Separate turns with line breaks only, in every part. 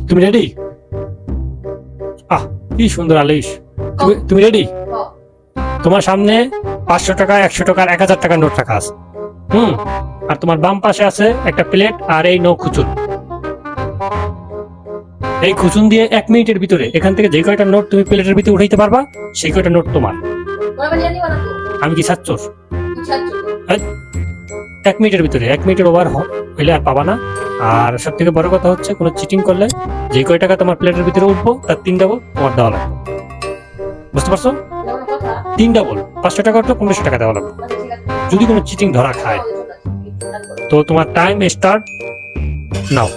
তুমি রেডি? কি সুন্দর আলিশ। তুমি রেডি? তোমার সামনে 500 টাকা, 100 টাকার, 1000 টাকার নোট রাখা আছে। আর তোমার বাম পাশে আছে একটা প্লেট আর এই নৌ খুচুন। এই খুচুন দিয়ে 1 মিনিটের ভিতরে এখান থেকে যে কয়টা নোট তুমি প্লেটের ভিতরে উঠাইতে পারবা সেই কয়টা নোট তোমার। আমি কি ছাত্র? 1 মিনিটের ভিতরে, 1 মিনিটের ওভার হইলে আর পাবা না। আর সব থেকে বড় কথা হচ্ছে কোনো চিটিং করলে যে কয় টাকা তোমার প্লেটের ভিতরে উঠবো তার 3 ডাবল তোমার দেওয়া লাগবে। বুঝতে পারছো? 3 ডাবল 500 টাকা উঠলে 1500 টাকা দেওয়া লাগবে যদি কোনো চিটিং ধরা খায়। তো তোমার টাইম স্টার্ট নাও।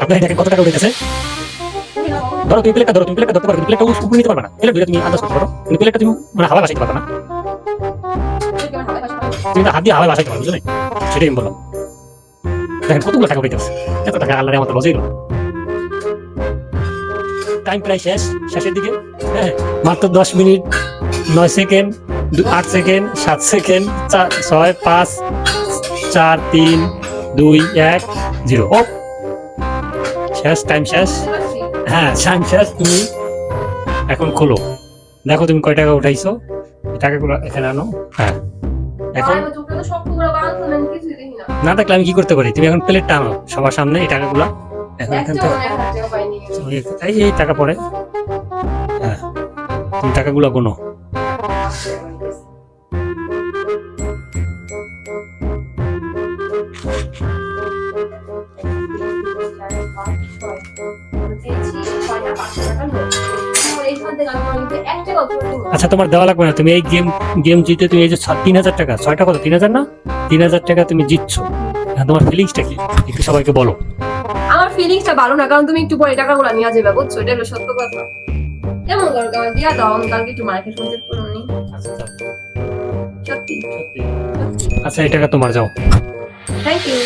আপনার এটাকে কত টাকা উঠেছে? ধরো তুমি প্লেটটা ধরতে পারো, প্লেটটা উপরে নিতে পারবে না। প্লেট ধরে তুমি আন্দাজ করতে পারো, কিন্তু প্লেটটা তুমি মানে হাওয়া বাসাইতে পারবে না। তুমি হাত দিয়ে হাওয়া বাসাইতে পারবে, বুঝলে? সেটাই আমি বললাম। দেখেন কতগুলো টাকা উঠেছে, এত টাকা আল্লাহর মতো লজেই গেল। টাইম প্রায় শেষের দিকে। হ্যাঁ, মাত্র 10 মিনিট 9 সেকেন্ড 8 সেকেন্ড 7 সেকেন্ড 6 5 4 3 2 1 0। ও শেষ, টাইম শেষ। হ্যাঁ, টাইম শেষ। তুমি এখন খোলো, দেখো তুমি কয় টাকা উঠাইছো। টাকাগুলো এখানে আনো। হ্যাঁ, এখন না দেখলে আমি কি করতে পারি? তুমি এখন প্লেটটা আনো সবার সামনে, এই টাকাগুলো এখন এখান থেকে এই টাকা পড়ে। হ্যাঁ, তুমি টাকাগুলো গোনো। আচ্ছা, তোমার দেওয়া লাগবে না। তুমি এই গেম জিতে তুমি এই যে 3000 টাকা, 6টা কত 3000 না, 3000 টাকা তুমি জিতছো। তোমার ফিলিংসটা কি একটু সবাইকে বলো।
আমার ফিলিংসটা ভালো না, কারণ তুমি একটু পরে টাকাগুলো নিয়ে যাবে, বুঝছো? এটা হলো সত্য কথা। কেমন করো, আমার দিয়া দাও, আমি কালকে একটু মার্কেট করতে পারুনি। সত্যি।
আচ্ছা, এই টাকা তোমার, যাও।
Thank you.